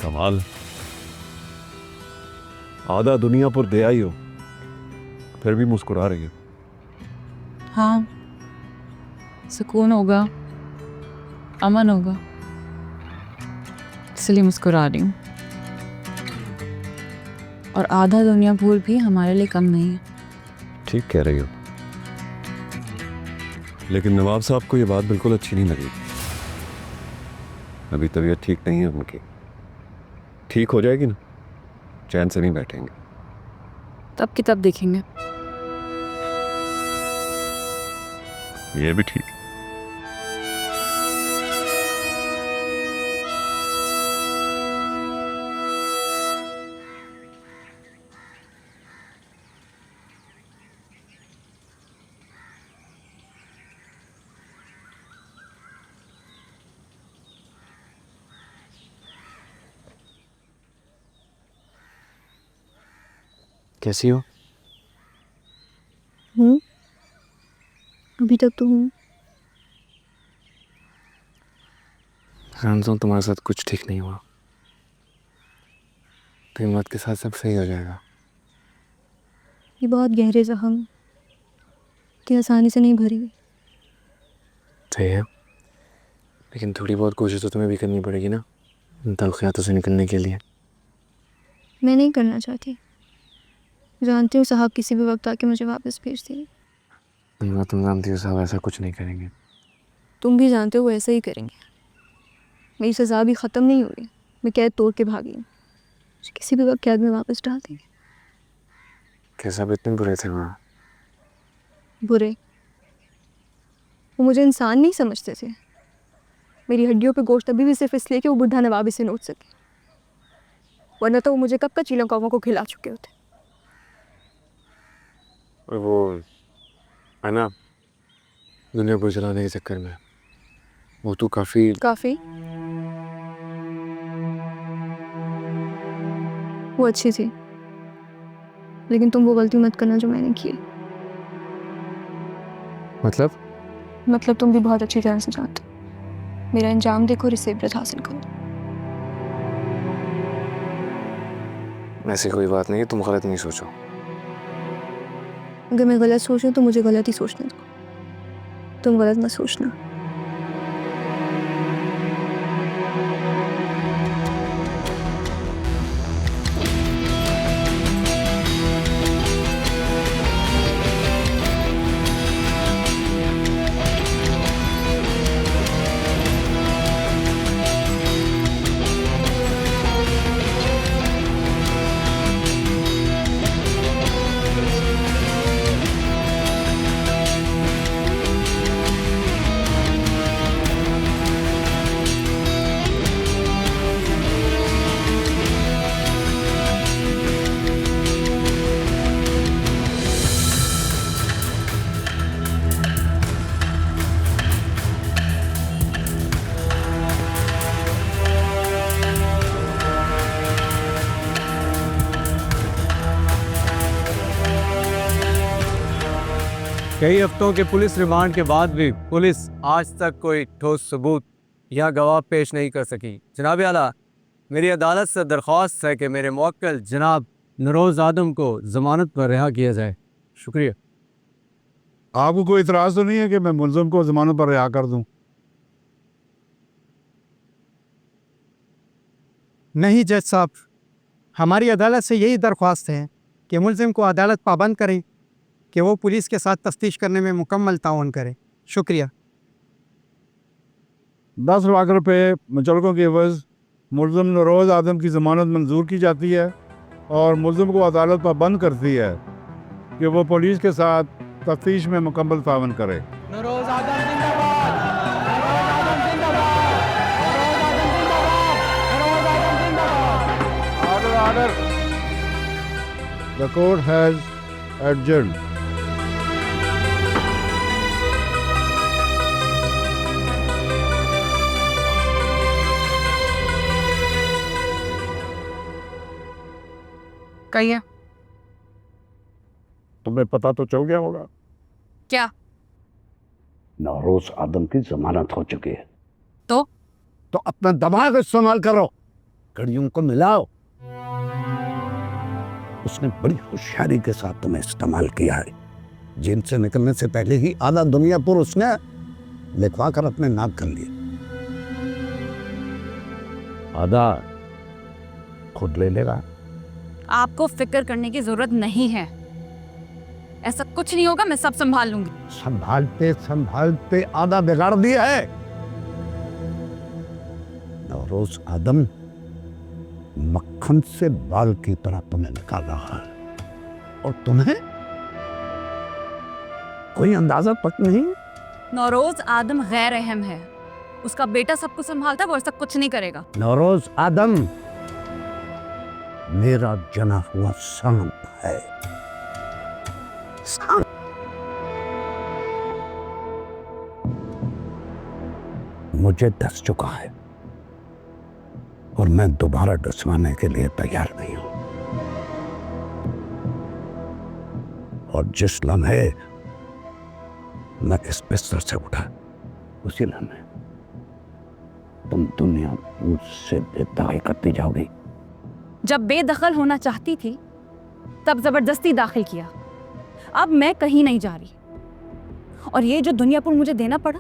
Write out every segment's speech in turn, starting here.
कमाल, आधा दुनिया पर दे आई हो, फिर भी मुस्कुरा रही हो। हाँ, सुकून होगा, अमन होगा, इसलिए मुस्कुरा रही हूँ। और आधा दुनिया भूल भी हमारे लिए कम नहीं है। ठीक कह रही हो, लेकिन नवाब साहब को ये बात बिल्कुल अच्छी नहीं लगी। अभी तबीयत ठीक नहीं है उनकी। ठीक हो जाएगी ना, चैन से नहीं बैठेंगे। तब की तब देखेंगे। ये भी ठीक। कैसी हो? हूँ, अभी तक तो हूँ। जानता हूँ तुम्हारे साथ कुछ ठीक नहीं हुआ। तो हिम्मत के साथ सब सही हो जाएगा। ये बहुत गहरे जख्म कि आसानी से नहीं भरी। सही है, लेकिन थोड़ी बहुत कोशिश तो तुम्हें भी करनी पड़ेगी ना, इन तलखियातों से निकलने के लिए। मैं नहीं करना चाहती। जानती हूँ साहब किसी भी वक्त आके मुझे वापस भेज देंगे। तुम जानती हो साहब ऐसा कुछ नहीं करेंगे। तुम भी जानते हो वो ऐसा ही करेंगे। मेरी सज़ा भी ख़त्म नहीं हुई। मैं कैद तोड़ के भागी हूँ। मुझे किसी भी वक्त कैद में वापस डाल देंगे। कैसा अब इतने बुरे थे वहाँ? बुरे? वो मुझे इंसान नहीं समझते थे। मेरी हड्डियों पे गोश्त अभी भी सिर्फ इसलिए कि वो बुढ़ा नवाब इसे नोच सके, वरना तो वो मुझे कब का चीलों कौवों को खिला चुके होते। और वो है ना, दुनिया को जलाने के चक्कर में वो तो काफ़ी वो अच्छी थी, लेकिन तुम वो गलती मत करना जो मैंने की। मतलब तुम भी बहुत अच्छी तरह से जानते हो। मेरा अंजाम देखो और इससे इबरत हासिल करो। ऐसी कोई बात नहीं है, तुम गलत नहीं सोचो। अगर मैं गलत सोचूं तो मुझे गलत ही सोचने दो। तुम गलत मत सोचना। कई हफ्तों के पुलिस रिमांड के बाद भी पुलिस आज तक कोई ठोस सबूत या गवाह पेश नहीं कर सकी। जनाब आला, मेरी अदालत से दरख्वास्त है कि मेरे मुवक्किल जनाब नरोज आदम को जमानत पर रिहा किया जाए। शुक्रिया। आपको कोई इतराज़ तो नहीं है कि मैं मुलज़िम को जमानत पर रिहा कर दूं? नहीं जज साहब, हमारी अदालत से यही दरख्वास्त है कि मुलजिम को अदालत पाबंद करें कि वो पुलिस के साथ तफ्तीश करने में मुकम्मल ताउन करे। शुक्रिया। 10 लाख रुपए मुचलकों के एवज़ मुलज़िम नरोज़ आदम की ज़मानत मंजूर की जाती है और मुलज़िम को अदालत पाबंद करती है कि वो पुलिस के साथ तफ्तीश में मुकम्मल ताउन करे। नरोज आदम जिंदाबाद, नरोज आदम जिंदाबाद, नरोज आदम जिंदाबाद। Order, order. The court has adjourned. कहिए। तुम्हें पता तो चल गया होगा। क्या? नौरोज आदम की जमानत हो चुकी है। तो तो अपना दिमाग इस्तेमाल करो। कड़ियों को मिलाओ। उसने बड़ी होशियारी के साथ तुम्हें इस्तेमाल किया है। जेल से निकलने से पहले ही आधा दुनियापुर उसने लिखवा कर अपने नाम कर लिया। आधा खुद ले लेगा। आपको फिक्र करने की जरूरत नहीं है। ऐसा कुछ नहीं होगा, मैं सब संभाल लूंगी। संभालते संभालते आधा बिगाड़ दिया है। नौरोज आदम मक्खन से बाल की तरह तुम्हें निकाल रहा है और तुम्हें कोई अंदाजा तक नहीं। नौरोज आदम गैर अहम है। उसका बेटा सब कुछ संभालता है, वो ऐसा कुछ नहीं करेगा। नौरोज आदम मेरा जना हुआ सांप है। सांप। मुझे डस चुका है और मैं दोबारा डसवाने के लिए तैयार नहीं हूं। और जिस लम्हे मैं इस बिस्तर से उठा, उसी लम्हे तुम दुनिया मुझसे बेदखल करती जाओगी। जब बेदखल होना चाहती थी तब जबरदस्ती दाखिल किया। अब मैं कहीं नहीं जा रही। और ये जो दुनियापुर मुझे देना पड़ा,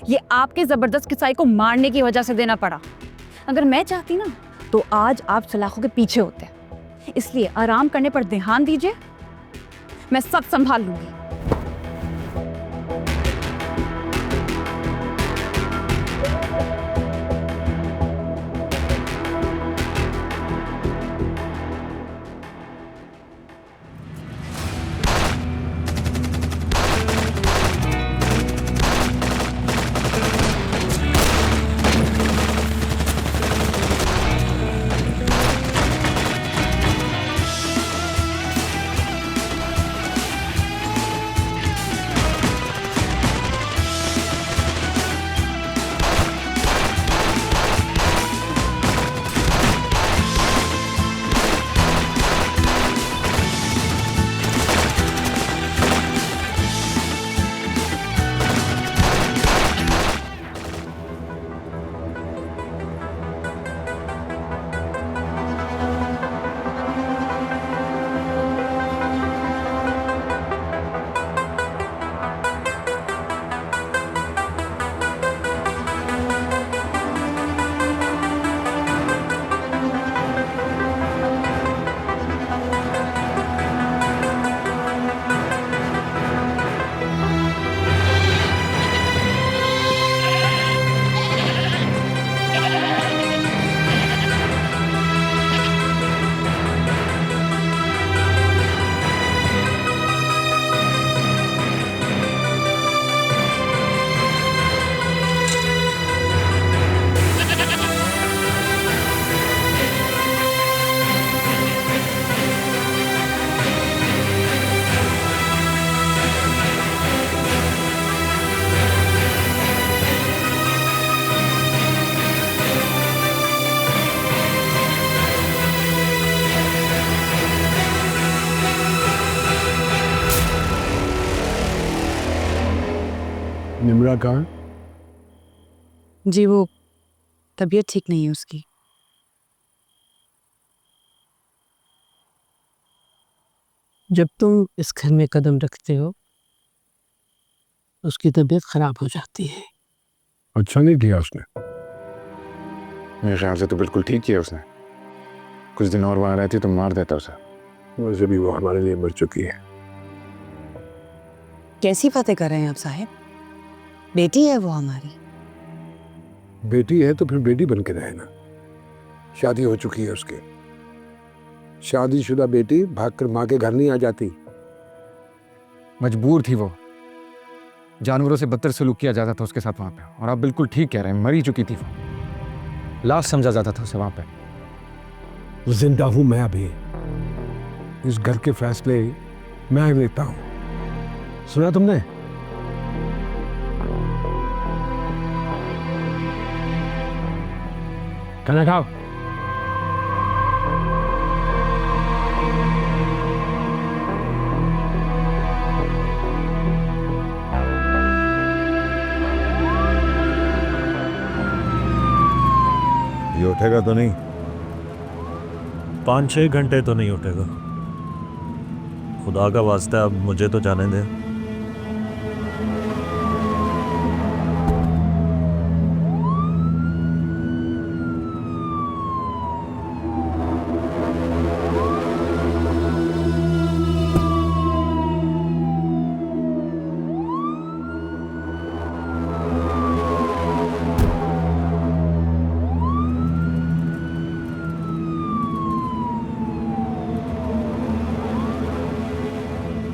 ये आपके जबरदस्त किसाई को मारने की वजह से देना पड़ा। अगर मैं चाहती ना तो आज आप सलाखों के पीछे होते। इसलिए आराम करने पर ध्यान दीजिए, मैं सब संभाल लूंगी। निम्रा कहाँ? जी वो तबीयत ठीक नहीं है उसकी। जब तुम इस घर में कदम रखते हो उसकी तबीयत खराब हो जाती है। अच्छा नहीं किया उसने। मेरे ख्याल से तो बिल्कुल ठीक किया उसने। कुछ दिन और वहां रहती तो मार देता उसे। वैसे भी वो हमारे लिए मर चुकी है। कैसी बातें कर रहे हैं आप साहब? बेटी है वो हमारी। बेटी है तो फिर बेटी बन के रहे ना। शादी हो चुकी है उसकी। शादीशुदा बेटी भागकर माँ के घर नहीं आ जाती। मजबूर थी वो। जानवरों से बदतर सलूक किया जाता था उसके साथ वहां पे। और आप बिल्कुल ठीक कह रहे हैं, मरी चुकी थी वो। लाश समझा जाता था उसे वहां पे। जिंदा हूं मैं अभी। इस घर के फैसले मैं लेता हूं। सुना तुमने? खाना खाओ। ये उठेगा तो नहीं? 5-6 घंटे तो नहीं उठेगा। खुदा का वास्ता है, अब मुझे तो जाने दे।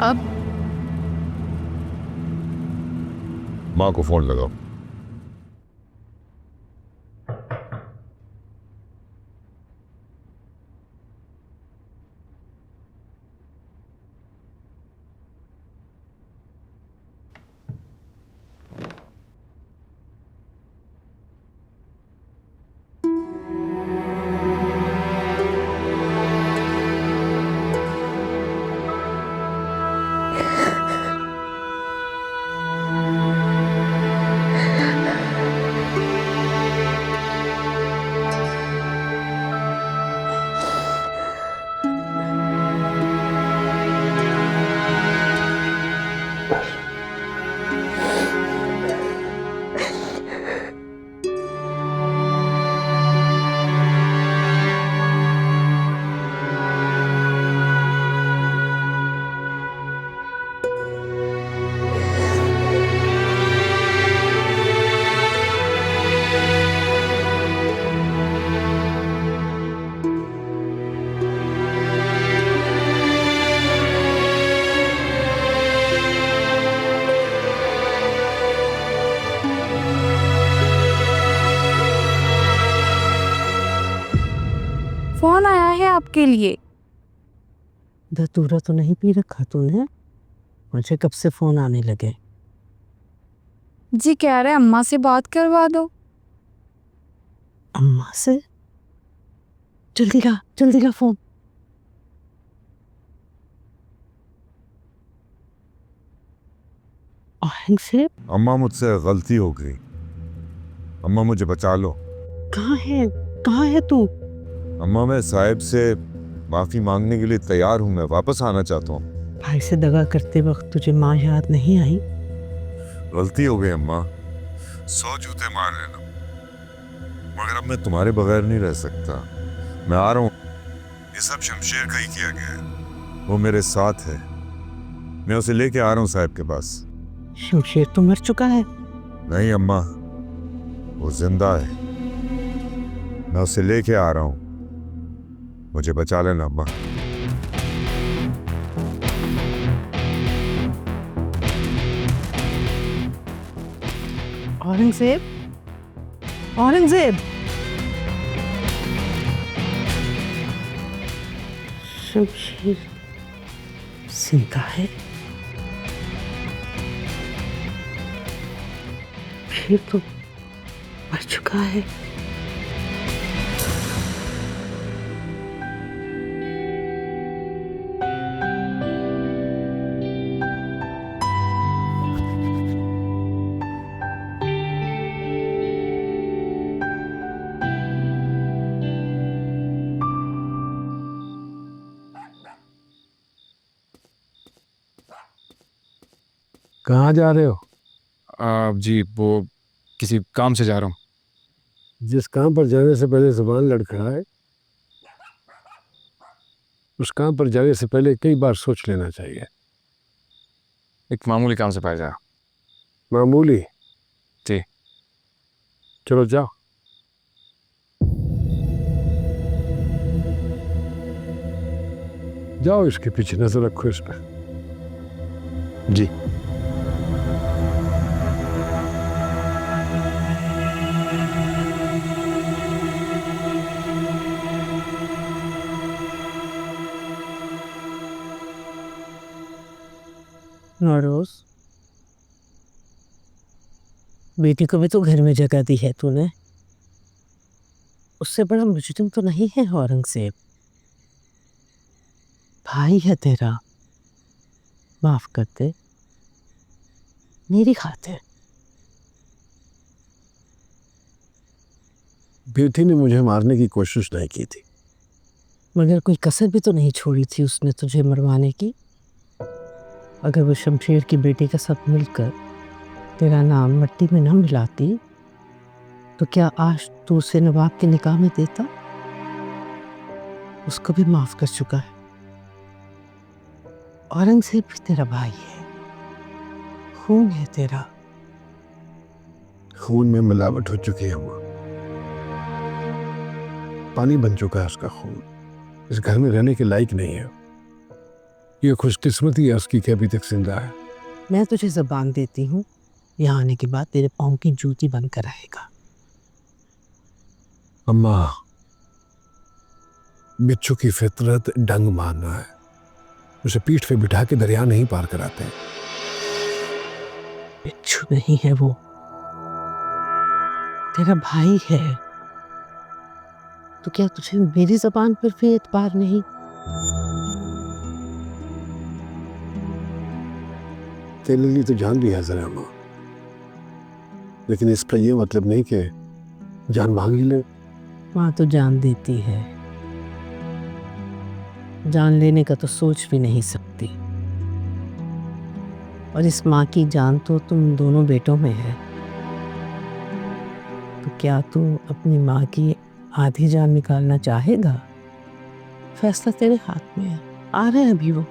अब माँ को फोन लगाओ। फोन आया है आपके लिए। धतूरा तो नहीं पी रखा तूने? मुझे कब से फोन आने लगे। जी कह रहे अम्मा से बात करवा दो। अम्मा से? जल्दी ला फोन। औरंगजेब, अम्मा मुझसे गलती हो गई। अम्मा मुझे बचा लो। कहाँ है तू? अम्मा मैं साहिब से माफी मांगने के लिए तैयार हूँ। मैं वापस आना चाहता हूँ। भाई से दगा करते वक्त तुझे माँ याद नहीं आई? गलती हो गई अम्मा, 100 जूते मार लेना, मगर अब मैं तुम्हारे बगैर नहीं रह सकता। मैं आ रहा हूँ। ये सब शमशेर का ही किया गया है। वो मेरे साथ है। मैं उसे लेके आ रहा हूँ साहिब के पास। शमशेर तो मर चुका है। नहीं अम्मा, वो जिंदा है। मैं उसे लेके आ रहा हूँ। मुझे बचा लेना अम्मा। औरंगजेब, औरंगजेब। शमशेर जिंदा है? फिर तो मर चुका है। कहाँ जा रहे हो? जी वो किसी काम से जा रहा हूँ। जिस काम पर जाने से पहले जुबान लड़खड़ाए, उस काम पर जाने से पहले कई बार सोच लेना चाहिए। एक मामूली काम से बाहर जा रहा हूँ। मामूली? जी। चलो जाओ। जाओ, इसके पीछे नजर रखो इस पर। जी। नौरोज, बेटी को भी तो घर में जगह दी है तूने। उससे बड़ा मुजरिम तो नहीं है औरंगजेब। भाई है तेरा, माफ कर दे मेरी खातिर। बेटी ने मुझे मारने की कोशिश नहीं की थी। मगर कोई कसर भी तो नहीं छोड़ी थी उसने तुझे मरवाने की। अगर वो शमशेर की बेटी का सब मिलकर तेरा नाम मिट्टी में न मिलाती तो क्या आज तू उसे नवाब के निकाह में देता? उसको भी माफ कर चुका है। औरंगजेब भी तेरा भाई है, खून है तेरा। खून में मिलावट हो चुकी है अम्मा, पानी बन चुका है उसका खून, इस घर में रहने के लायक नहीं है। ये खुशकिस्मती है उसकी कि अभी तक जिंदा है। मैं तुझे जबान देती हूँ, यहाँ आने के बाद तेरे पाँव की जूती बनकर रहेगा। अम्मा, बिच्छू की फितरत डंग मारना है, उसे पीठ पे बिठा के दरिया नहीं पार कराते। बिच्छू नहीं है वो, तेरा भाई है। तो क्या तुझे मेरी जबान पर भी एतबार नहीं? तेरे लिए तो जान भी है जरा अम्मा, लेकिन इसका ये मतलब नहीं कि जान मांग ही ले। माँ तो जान देती है, जान लेने का तो सोच भी नहीं सकती। और इस माँ की जान तो तुम दोनों बेटों में है। तो क्या तू अपनी माँ की आधी जान निकालना चाहेगा? फैसला तेरे हाथ में है। आ रहे हैं अभी वो।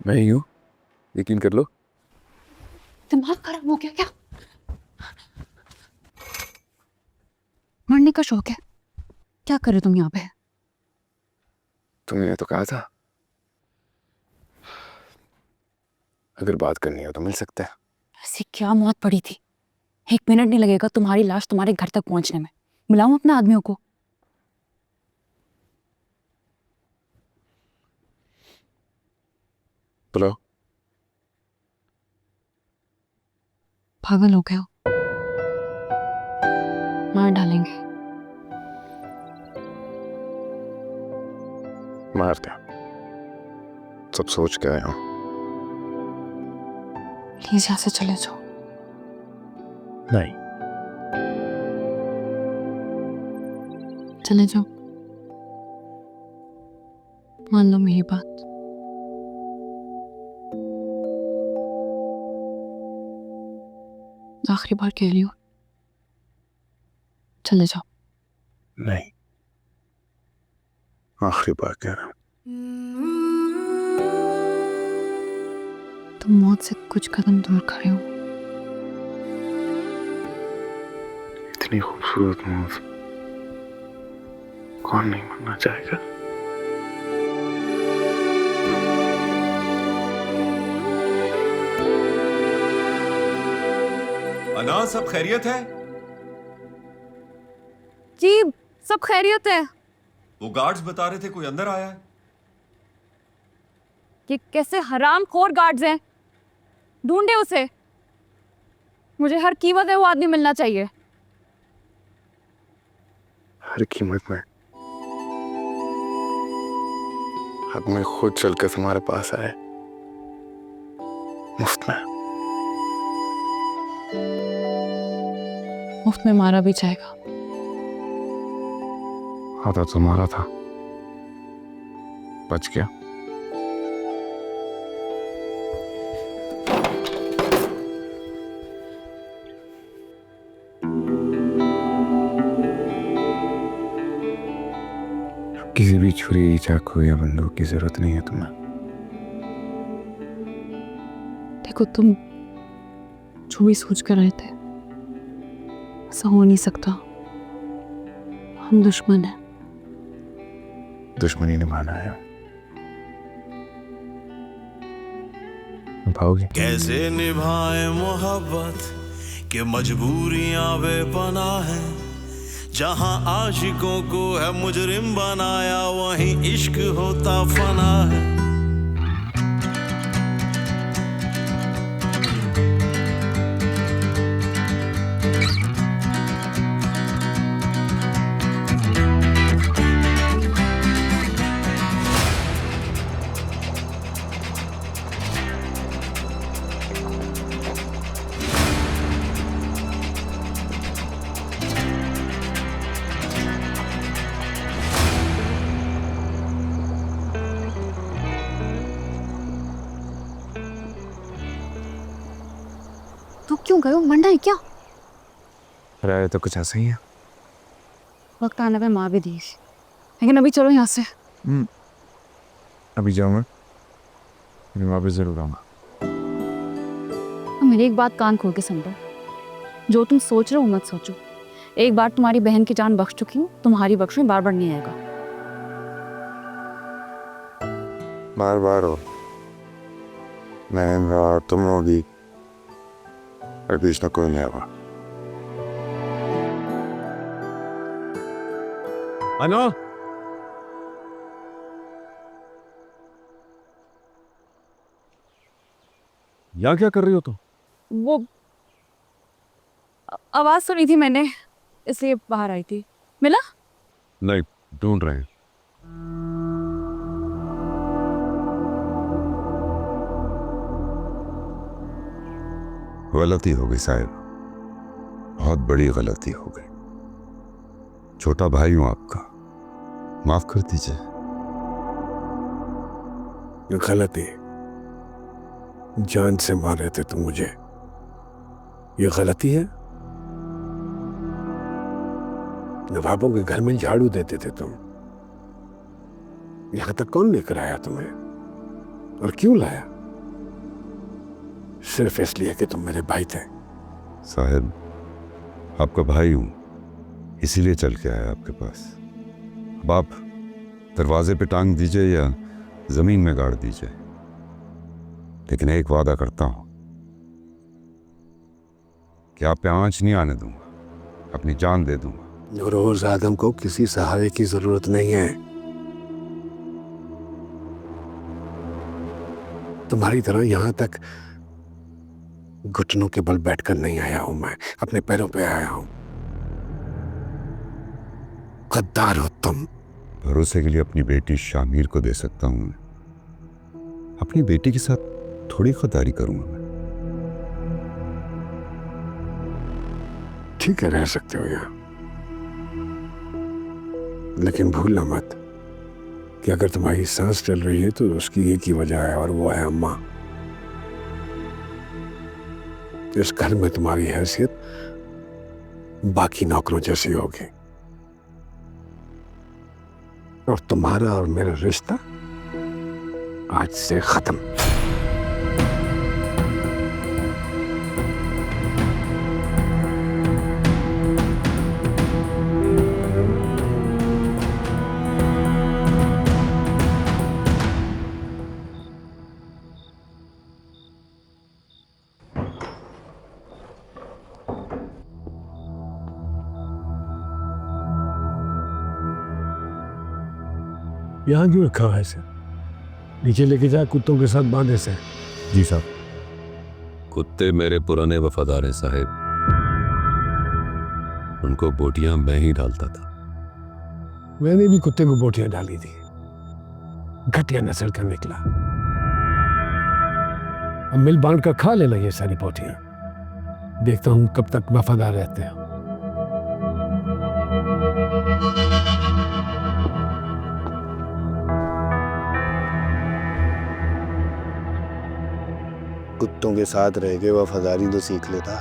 मैं ही हूँ, यकीन कर लो। दिमाग खराब हो गया क्या? मरने का शौक है? क्या कर रहे तुम यहाँ पे? तुमने तो कहा था अगर बात करनी हो तो मिल सकते हैं। ऐसी क्या मौत पड़ी थी? 1 मिनट नहीं लगेगा तुम्हारी लाश तुम्हारे घर तक पहुंचने में। बुलाऊं अपने आदमियों को? बुलाओ। पागल हो गए हो? मार डालेंगे। मार दिया, सब सोच के आया हूँ। प्लीज यहाँ से चले जाओ। नहीं, चले जाओ, मान लो मेरी बात। आखिरी बार कह रही हूँ, चले जाओ। नहीं, आखिरी बार कह रहा हूँ। तुम मौत से कुछ कदम दूर खड़े हो। इतनी खूबसूरत मौत कौन नहीं मरना चाहेगा? अना, सब खैरियत है? जी सब खैरियत है। वो गार्ड्स बता रहे थे कोई अंदर आया है। ये कैसे हरामखोर गार्ड्स हैं? ढूंढे उसे, मुझे हर कीमत में वो आदमी मिलना चाहिए। हर कीमत में? अब मैं खुद चलकर तुम्हारे पास आए, मुफ्त में। मुफ्त में मारा भी जाएगा। आधा तुम्हारा था, बच गया। किसी भी छुरी, चाकू या बंदूक की जरूरत नहीं है तुम्हें। देखो, तुम जो भी सोच कर रहे थे, ऐसा हो नहीं सकता। हम दुश्मन हैं। दुश्मनी निभाना है, निभाओगे। कैसे निभाए मोहब्बत के मजबूरियां बेपनाह है। जहां आशिकों को है मुजरिम बनाया, वहीं इश्क होता फना है। तो क्यों गए हो? मरना है क्या? राय तो कुछ ऐसा ही है। वक्त आने पे माँ भी दी, लेकिन अभी चलो यहाँ से। अभी जाऊंगा, मैं वापस जरूर आऊंगा। मेरी एक बात कान खोल के समझो, जो तुम सोच रहे हो मत सोचो। एक बार तुम्हारी बहन की जान बख्श चुकी हूँ, तुम्हारी बख्शूं बार बार नहीं आएगा। बार बार हो, मैं और तुम होगी, और बीच में कोई नहीं आवा। अनु, यहाँ क्या कर रही हो तुम? वो आवाज सुनी थी मैंने, इसलिए बाहर आई थी। मिला? नहीं, ढूंढ रहे हैं। गलती हो गई साहिब, बहुत बड़ी गलती हो गई। छोटा भाई हूं आपका, माफ कर दीजिए। गलती, जान से मार रहे थे तुम मुझे, ये गलती है? नवाबों के घर में झाड़ू देते थे तुम, यहां तक कौन लेकर आया तुम्हें, और क्यों लाया? सिर्फ इसलिए कि तुम मेरे भाई थे। साहिब, आपका भाई हूं, इसीलिए चल के आया आपके पास। अब आप दरवाजे पे टांग दीजिए या जमीन में गाड़ दीजिए, लेकिन एक वादा करता हूं कि आप पे आंच नहीं आने दूंगा, अपनी जान दे दूंगा। रोज आदम को किसी सहारे की जरूरत नहीं है। तुम्हारी तरह यहां तक घुटनों के बल बैठकर नहीं आया हूं मैं, अपने पैरों पे आया हूं। गद्दार हो तुम। भरोसे के लिए अपनी बेटी शामिर को दे सकता हूं मैं, अपनी बेटी के साथ थोड़ी गद्दारी करूंगा मैं। ठीक है, रह सकते हो यहां, लेकिन भूलना मत कि अगर तुम्हारी सांस चल रही है तो उसकी एक ही वजह है, और वो है अम्मा। इस घर में तुम्हारी हैसियत बाकी नौकरों जैसी होगी, और तुम्हारा और मेरा रिश्ता आज से खत्म। यहाँ क्यों रखा है इसे? नीचे लेके जा, कुत्तों के साथ बांधे से। जी साहब। कुत्ते मेरे पुराने वफादार हैं साहिब, उनको बोटियां मैं ही डालता था। मैंने भी कुत्ते को बोटियां डाली थी, घटिया नस्ल का निकला। अब मिल बांध कर खा लेना ये सारी बोटियां, देखता हूं कब तक वफादार रहते हैं। कुत्तों के साथ रह के वफादारी तो सीख लेता।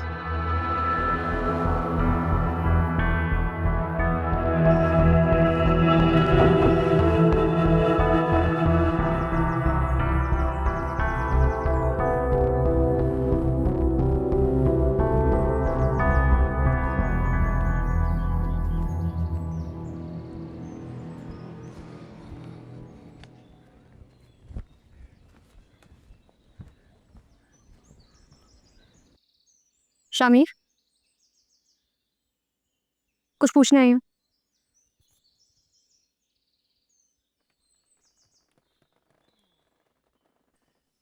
शामिर, कुछ पूछने आई हूँ।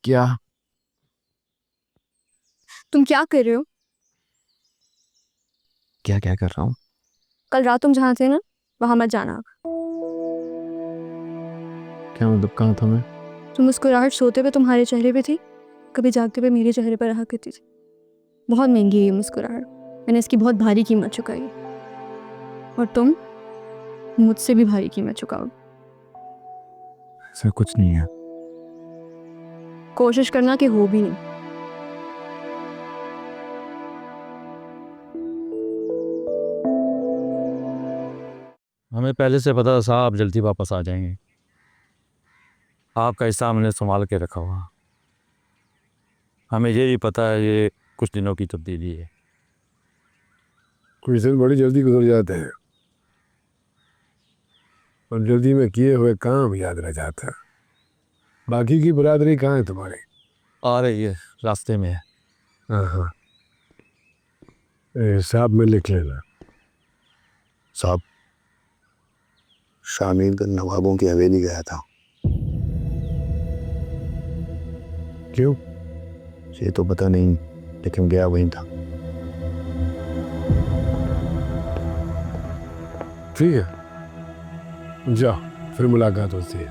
क्या? तुम क्या कर रहे हो? क्या क्या कर रहा हूँ? कल रात तुम जहाँ थे ना, वहाँ मत जाना। क्या मतलब, कहाँ था मैं? तुम मुस्कुराहट सोते हुए तुम्हारे चेहरे पे थी, कभी जागते हुए मेरे चेहरे पर रहा करती थी। बहुत महंगी है ये मुस्कुराहट, मैंने इसकी बहुत भारी कीमत चुकाई, और तुम मुझसे भी भारी कीमत चुकाओ। ऐसा कुछ नहीं है। कोशिश करना कि हो भी नहीं। हमें पहले से पता था साहब आप जल्दी वापस आ जाएंगे। आपका हिस्सा हमने संभाल के रखा हुआ। हमें ये भी पता है ये कुछ दिनों की तब्दीली है। कुछ दिन बड़ी जल्दी गुजर जाते हैं और जल्दी में किए हुए काम याद रह जाता है। बाकी की बरादरी कहाँ है तुम्हारी? आ रही है, रास्ते में है। हाँ, हिसाब में लिख लेना। साहब, शामिर कल नवाबों की हवेली गया था। क्यों? ये तो पता नहीं, लेकिन गया वहीं था। ठीक है, जाओ, फिर मुलाकात होती है।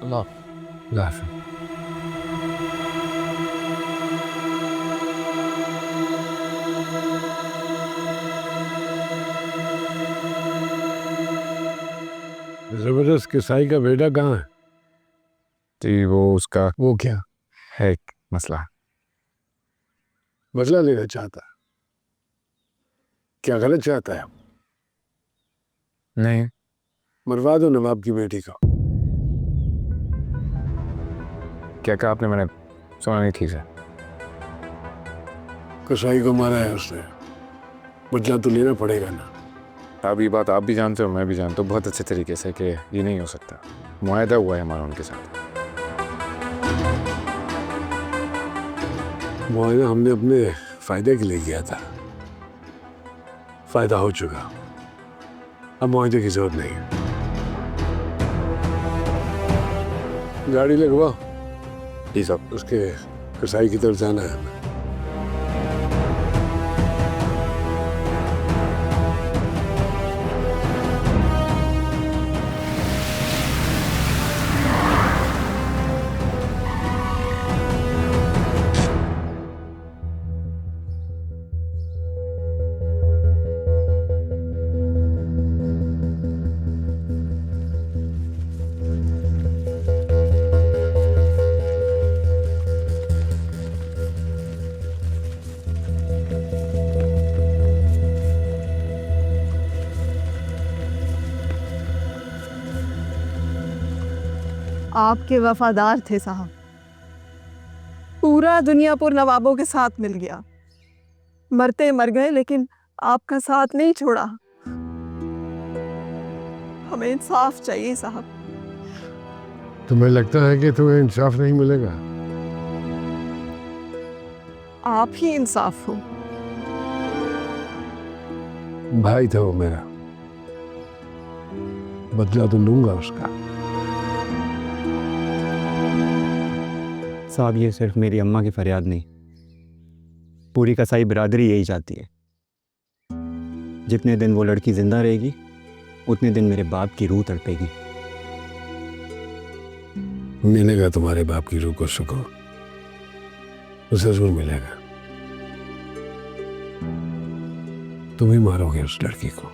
अल्लाह हाफ़िज़। जबरदस्त किसाई का बेटा कहाँ है? जी वो उसका वो क्या है एक मसला। बदला लेना चाहता है? क्या गलत चाहता है? नहीं। मरवा दो नवाब की बेटी को। क्या कहा आपने? मैंने सुना नहीं ठीक से। कसाई को मारा है उसने, बदला तो लेना पड़ेगा ना। अब ये बात आप भी जानते हो, मैं भी जानता हूँ बहुत अच्छे तरीके से कि ये नहीं हो सकता। मुआहदा हुआ है हमारा उनके साथ। मुआयना हमने अपने फायदे के लिए किया था, फायदा हो चुका, अब मुआयदे की जरूरत नहीं है। गाड़ी लगवाओ। जी साहब। उसके कसाई की तरफ जाना है। आपके वफादार थे साहब। पूरा दुनियापुर नवाबों के साथ मिल गया, मरते मर गए, लेकिन आपका साथ नहीं छोड़ा। हमें इंसाफ चाहिए साहब। तुम्हें लगता है कि तुम्हें इंसाफ नहीं मिलेगा? आप ही इंसाफ हो। भाई था वो मेरा, बदला तो लूंगा उसका। साहब ये सिर्फ मेरी अम्मा की फरियाद नहीं, पूरी कसाई बिरादरी यही चाहती है। जितने दिन वो लड़की जिंदा रहेगी उतने दिन मेरे बाप की रूह तड़पेगी। मिलेगा तुम्हारे बाप की रूह को सुकून, उसे जरूर मिलेगा। तुम ही मारोगे उस लड़की को।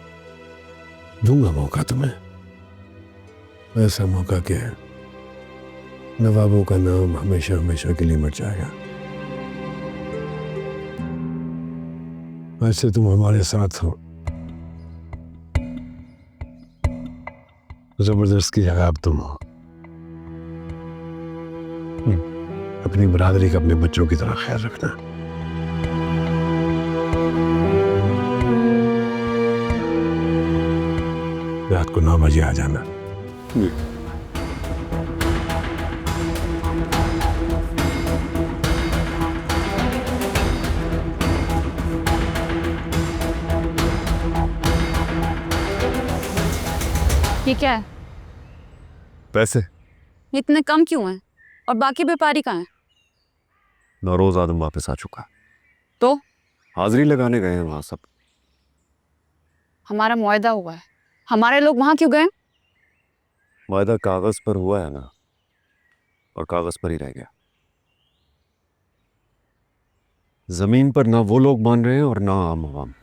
दूंगा मौका तुम्हें, ऐसा मौका कि नवाबों का नाम हमेशा हमेशा के लिए मिट जाएगा। ऐसे तुम हमारे साथ हो, जबरदस्त की जगह अब तुम हो। अपनी बरादरी का अपने बच्चों की तरह ख्याल रखना। रात को 9 बजे आ जाना। ये क्या है? पैसे। इतने कम क्यों हैं? और बाकी व्यापारी कहाँ हैं? नौरोज आदम वापस आ चुका। तो हाजिरी लगाने गए हैं वहां सब। हमारा मुआहदा हुआ है, हमारे लोग वहां क्यों गए? वायदा कागज पर हुआ है ना, और कागज पर ही रह गया। जमीन पर ना वो लोग मान रहे हैं और ना आम आवाम।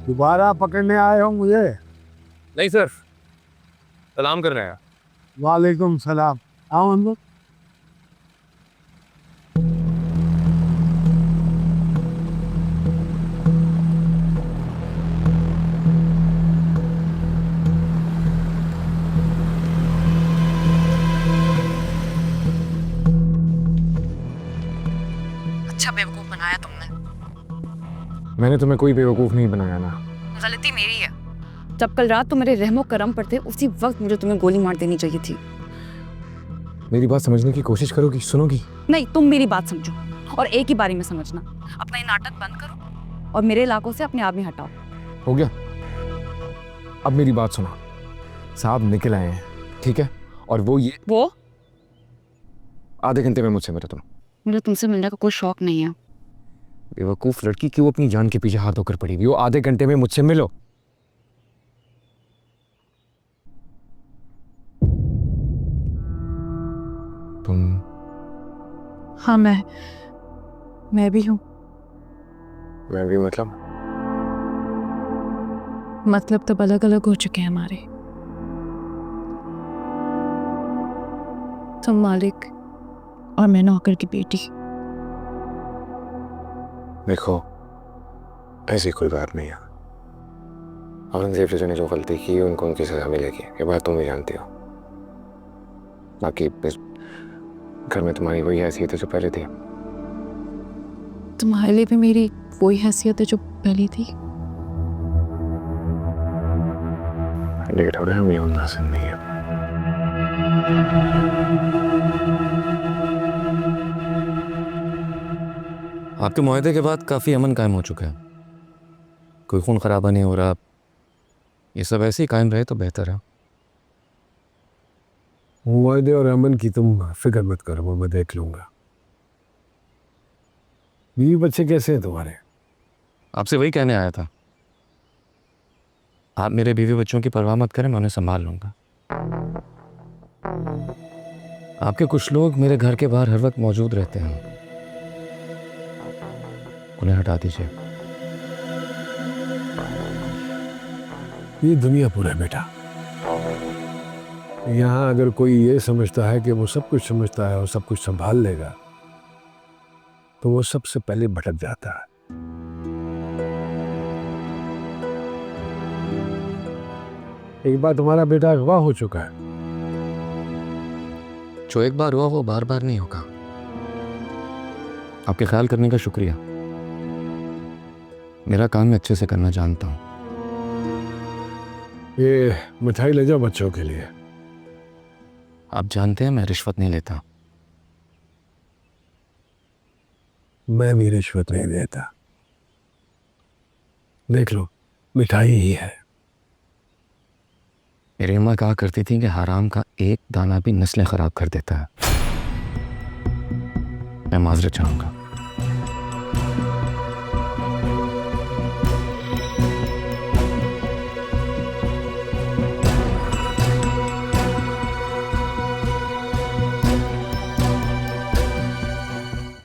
दोबारा पकड़ने आए हो मुझे? नहीं सर, सलाम कर रहे हैं। वालेकुम सलाम। आओ अंदर। अच्छा बेवकूफ बनाया तुमने। मैंने तुम्हें कोई बेवकूफ़ नहीं बनाया ना। गलती मेरी है। जब कल रात तुम मेरे रहमो करम पर थे, उसी वक्त मुझे तुम्हें गोली मार देनी चाहिए थी। मेरी बात समझने की कोशिश करोगी, सुनोगी? नहीं, तुम मेरी बात समझो और एक ही बारी में समझना। अपना ये नाटक बंद करो और मेरे इलाकों से अपने आदमी हटाओ। हो गया? अब मेरी बात सुनो। साहब निकल आए हैं, ठीक है? और वो आधे घंटे में मुझसे मिलो तुम। मुझे तुमसे मिलने का कोई शौक नहीं है। बेवकूफ लड़की क्यों अपनी जान के पीछे हाथ धोकर पड़ी हुई? वो आधे घंटे में मुझसे मिलो। तुम? हाँ, मैं भी हूँ। मैं भी मतलब तब अलग अलग हो चुके हैं हमारे। तुम मालिक और मैं नौकर की बेटी। देखो, ऐसी कोई बात नहीं है। औरंगजेब जैसे ने जो गलती की उनको उनकी सजा मिलेगी, ये बात तुम भी जानती हो। बाकी इस घर में तुम्हारी वही हैसियत है जो पहले थी। तुम्हारे लिए भी मेरी वही हैसियत है जो पहले थी। लेट हो रहे हैं, हम ये नासिन नहीं है। आपके मुआहदे के बाद काफ़ी अमन कायम हो चुका है, कोई खून खराबा नहीं हो रहा। ये सब ऐसे ही कायम रहे तो बेहतर है। मुआहदे और अमन की तुम फिक्र मत करो, वो मैं देख लूंगा। बीवी बच्चे कैसे हैं तुम्हारे? आपसे वही कहने आया था। आप मेरे बीवी बच्चों की परवाह मत करें, मैं उन्हें संभाल लूंगा। आपके कुछ लोग मेरे घर के बाहर हर वक्त मौजूद रहते हैं, उन्हें हटा दीजिए। ये दुनियापुर है बेटा। यहाँ अगर कोई ये समझता है कि वो सब कुछ समझता है और सब कुछ संभाल लेगा, तो वो सबसे पहले भटक जाता है। एक बार तुम्हारा बेटा अगवा हो चुका है। जो एक बार हुआ वो बार बार नहीं होगा। आपके ख्याल करने का शुक्रिया। मेरा काम मैं अच्छे से करना जानता हूँ। ये मिठाई ले जाओ बच्चों के लिए। आप जानते हैं मैं रिश्वत नहीं लेता। मैं भी रिश्वत नहीं देता। देख लो, मिठाई ही है। मेरी अम्मा कहा करती थी कि हराम का एक दाना भी नस्लें खराब कर देता है। मैं माजरत चाहूंगा।